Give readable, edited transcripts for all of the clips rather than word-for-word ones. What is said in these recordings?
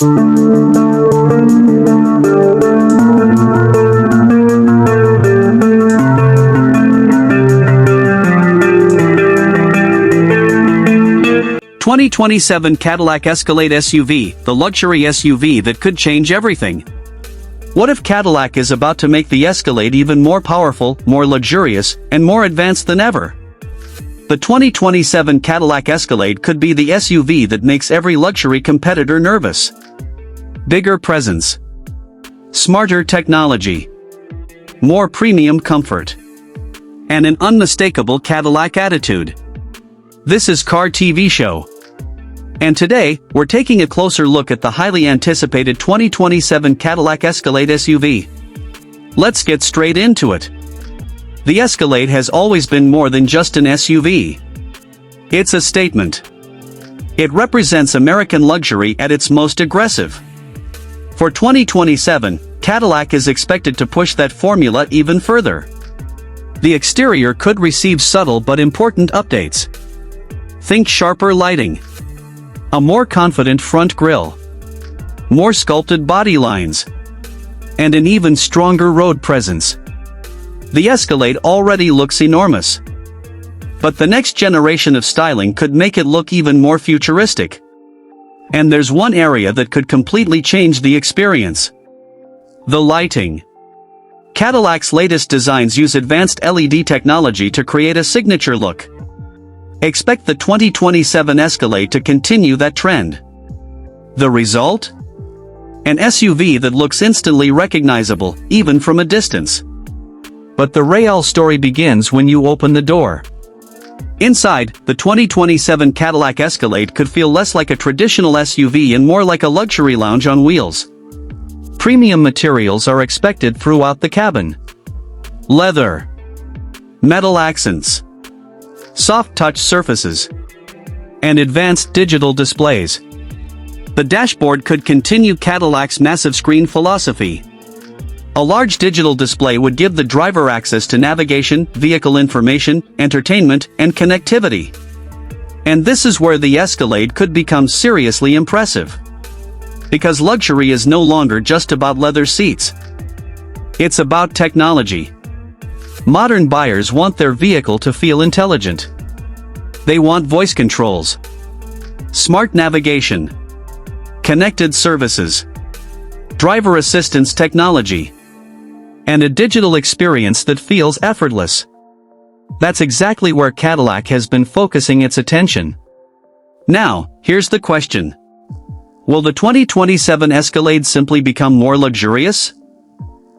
2027 Cadillac Escalade SUV, the luxury SUV that could change everything. What if Cadillac is about to make the Escalade even more powerful, more luxurious, and more advanced than ever? The 2027 Cadillac Escalade could be the SUV that makes every luxury competitor nervous. Bigger presence, smarter technology, more premium comfort, and an unmistakable Cadillac attitude. This is Car TV Show. And today, we're taking a closer look at the highly anticipated 2027 Cadillac Escalade SUV. Let's get straight into it. The Escalade has always been more than just an SUV. It's a statement. It represents American luxury at its most aggressive. For 2027, Cadillac is expected to push that formula even further. The exterior could receive subtle but important updates. Think sharper lighting, a more confident front grille, more sculpted body lines, and an even stronger road presence. The Escalade already looks enormous. But the next generation of styling could make it look even more futuristic. And there's one area that could completely change the experience: the lighting. Cadillac's latest designs use advanced LED technology to create a signature look. Expect the 2027 Escalade to continue that trend. The result? An SUV that looks instantly recognizable, even from a distance. But the real story begins when you open the door. Inside, the 2027 Cadillac Escalade could feel less like a traditional SUV and more like a luxury lounge on wheels. Premium materials are expected throughout the cabin. Leather, metal accents, soft touch surfaces, and advanced digital displays. The dashboard could continue Cadillac's massive screen philosophy. A large digital display would give the driver access to navigation, vehicle information, entertainment, and connectivity. And this is where the Escalade could become seriously impressive. Because luxury is no longer just about leather seats. It's about technology. Modern buyers want their vehicle to feel intelligent. They want voice controls, smart navigation, connected services, driver assistance technology, and a digital experience that feels effortless. That's exactly where Cadillac has been focusing its attention. Now, here's the question. Will the 2027 Escalade simply become more luxurious?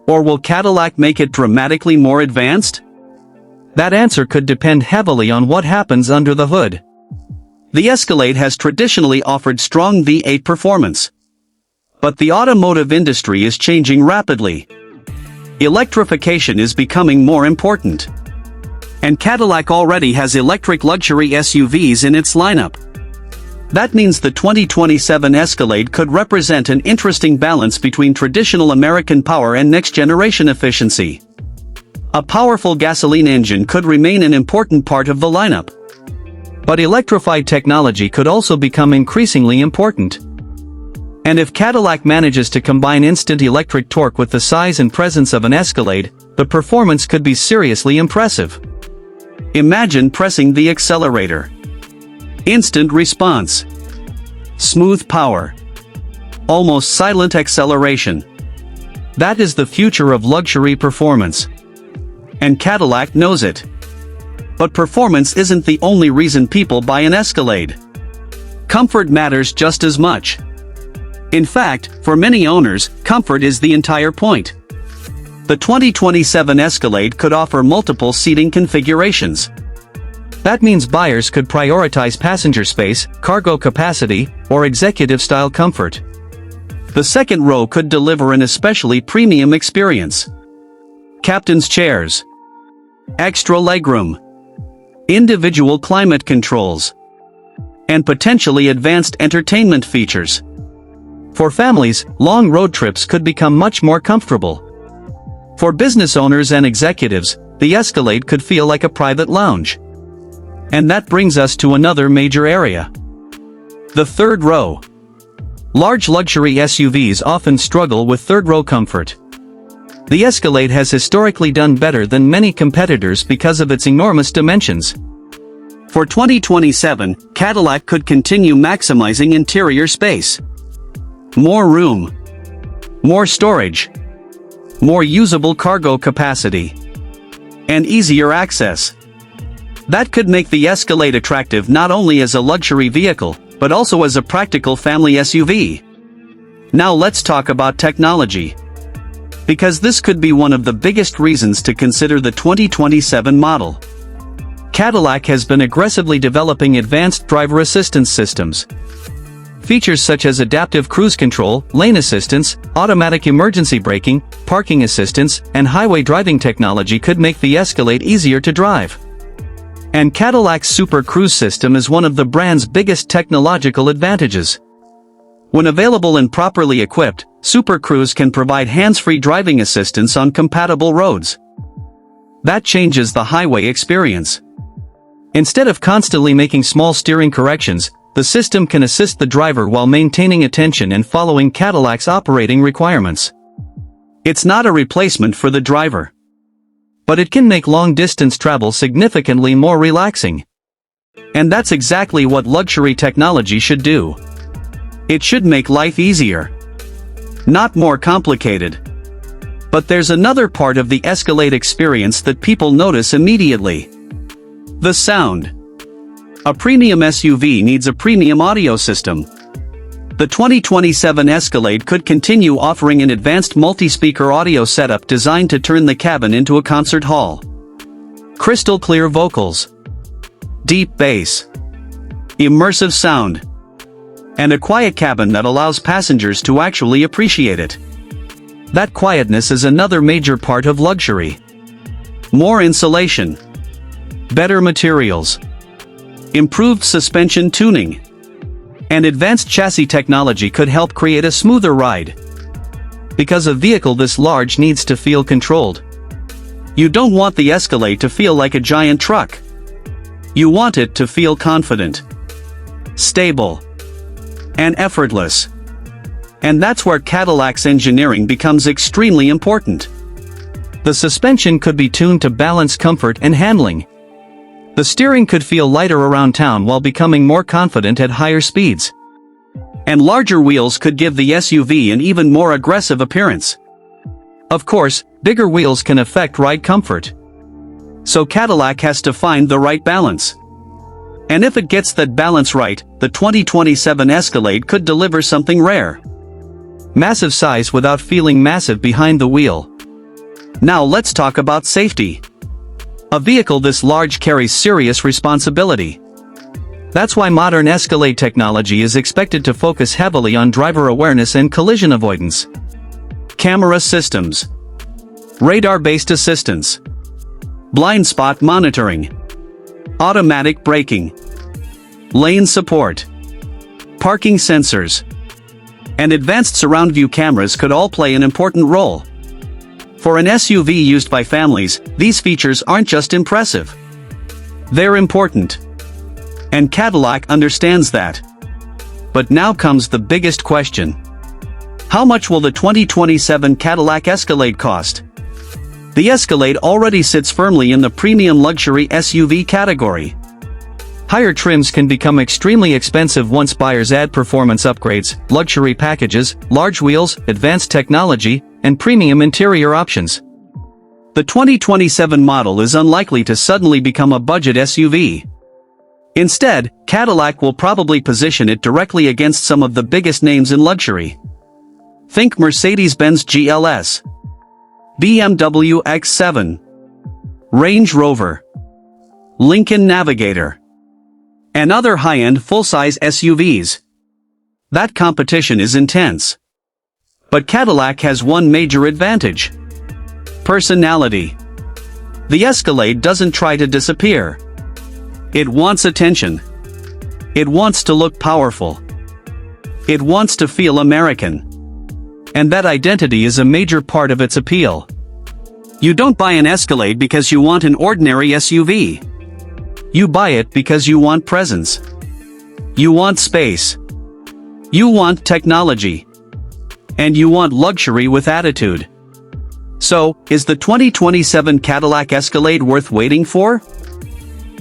Or will Cadillac make it dramatically more advanced? That answer could depend heavily on what happens under the hood. The Escalade has traditionally offered strong V8 performance. But the automotive industry is changing rapidly. Electrification is becoming more important. And Cadillac already has electric luxury SUVs in its lineup. That means the 2027 Escalade could represent an interesting balance between traditional American power and next-generation efficiency. A powerful gasoline engine could remain an important part of the lineup. But electrified technology could also become increasingly important. And if Cadillac manages to combine instant electric torque with the size and presence of an Escalade, the performance could be seriously impressive. Imagine pressing the accelerator. Instant response. Smooth power. Almost silent acceleration. That is the future of luxury performance. And Cadillac knows it. But performance isn't the only reason people buy an Escalade. Comfort matters just as much. In fact, for many owners, comfort is the entire point. The 2027 Escalade could offer multiple seating configurations. That means buyers could prioritize passenger space, cargo capacity, or executive-style comfort. The second row could deliver an especially premium experience. Captain's chairs, extra legroom, individual climate controls, and potentially advanced entertainment features. For families, long road trips could become much more comfortable. For business owners and executives, the Escalade could feel like a private lounge. And that brings us to another major area. The third row. Large luxury SUVs often struggle with third-row comfort. The Escalade has historically done better than many competitors because of its enormous dimensions. For 2027, Cadillac could continue maximizing interior space. More room. More storage. More usable cargo capacity. And easier access. That could make the Escalade attractive not only as a luxury vehicle, but also as a practical family SUV. Now let's talk about technology. Because this could be one of the biggest reasons to consider the 2027 model. Cadillac has been aggressively developing advanced driver assistance systems. Features such as adaptive cruise control, lane assistance, automatic emergency braking, parking assistance, and highway driving technology could make the Escalade easier to drive. And Cadillac's Super Cruise system is one of the brand's biggest technological advantages. When available and properly equipped, Super Cruise can provide hands-free driving assistance on compatible roads. That changes the highway experience. Instead of constantly making small steering corrections, the system can assist the driver while maintaining attention and following Cadillac's operating requirements. It's not a replacement for the driver. But it can make long-distance travel significantly more relaxing. And that's exactly what luxury technology should do. It should make life easier. Not more complicated. But there's another part of the Escalade experience that people notice immediately. The sound. A premium SUV needs a premium audio system. The 2027 Escalade could continue offering an advanced multi-speaker audio setup designed to turn the cabin into a concert hall. Crystal clear vocals. Deep bass. Immersive sound. And a quiet cabin that allows passengers to actually appreciate it. That quietness is another major part of luxury. More insulation. Better materials. Improved suspension tuning. And advanced chassis technology could help create a smoother ride. Because a vehicle this large needs to feel controlled. You don't want the Escalade to feel like a giant truck. You want it to feel confident, stable, and effortless. And that's where Cadillac's engineering becomes extremely important. The suspension could be tuned to balance comfort and handling. The steering could feel lighter around town while becoming more confident at higher speeds. And larger wheels could give the SUV an even more aggressive appearance. Of course, bigger wheels can affect ride comfort. So Cadillac has to find the right balance. And if it gets that balance right, the 2027 Escalade could deliver something rare. Massive size without feeling massive behind the wheel. Now let's talk about safety. A vehicle this large carries serious responsibility. That's why modern Escalade technology is expected to focus heavily on driver awareness and collision avoidance. Camera systems. Radar-based assistance. Blind spot monitoring. Automatic braking. Lane support. Parking sensors. And advanced surround view cameras could all play an important role. For an SUV used by families, these features aren't just impressive. They're important. And Cadillac understands that. But now comes the biggest question. How much will the 2027 Cadillac Escalade cost? The Escalade already sits firmly in the premium luxury SUV category. Higher trims can become extremely expensive once buyers add performance upgrades, luxury packages, large wheels, advanced technology, and premium interior options. The 2027 model is unlikely to suddenly become a budget SUV. Instead, Cadillac will probably position it directly against some of the biggest names in luxury. Think Mercedes-Benz GLS, BMW X7, Range Rover, Lincoln Navigator, and other high-end full-size SUVs. That competition is intense. But Cadillac has one major advantage. Personality. The Escalade doesn't try to disappear. It wants attention. It wants to look powerful. It wants to feel American. And that identity is a major part of its appeal. You don't buy an Escalade because you want an ordinary SUV. You buy it because you want presence. You want space. You want technology. And you want luxury with attitude. So, is the 2027 Cadillac Escalade worth waiting for?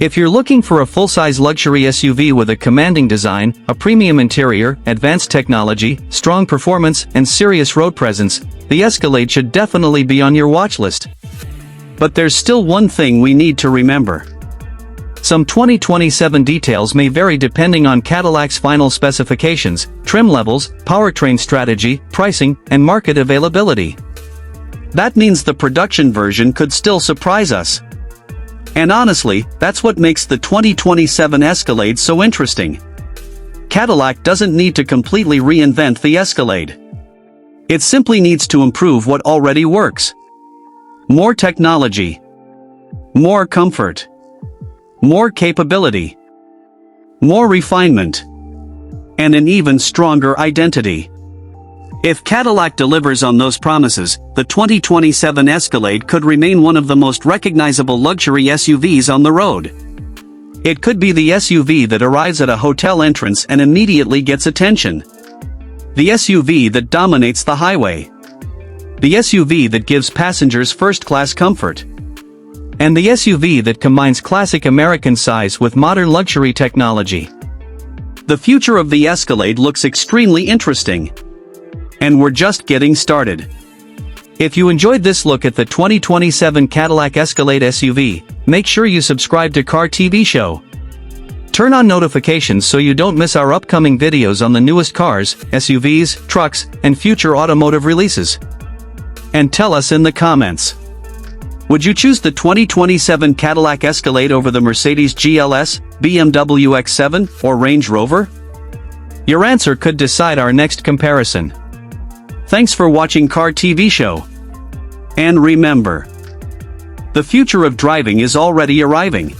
If you're looking for a full-size luxury SUV with a commanding design, a premium interior, advanced technology, strong performance, and serious road presence, the Escalade should definitely be on your watch list. But there's still one thing we need to remember. Some 2027 details may vary depending on Cadillac's final specifications, trim levels, powertrain strategy, pricing, and market availability. That means the production version could still surprise us. And honestly, that's what makes the 2027 Escalade so interesting. Cadillac doesn't need to completely reinvent the Escalade. It simply needs to improve what already works. More technology. More comfort. More capability. More refinement. And an even stronger identity. If Cadillac delivers on those promises, the 2027 Escalade could remain one of the most recognizable luxury SUVs on the road. It could be the SUV that arrives at a hotel entrance and immediately gets attention. The SUV that dominates the highway. The SUV that gives passengers first-class comfort. And the SUV that combines classic American size with modern luxury technology. The future of the Escalade looks extremely interesting. And we're just getting started. If you enjoyed this look at the 2027 Cadillac Escalade SUV, make sure you subscribe to Car TV Show. Turn on notifications so you don't miss our upcoming videos on the newest cars, SUVs, trucks, and future automotive releases. And tell us in the comments. Would you choose the 2027 Cadillac Escalade over the Mercedes GLS, BMW X7, or Range Rover? Your answer could decide our next comparison. Thanks for watching Car TV Show. And remember, the future of driving is already arriving.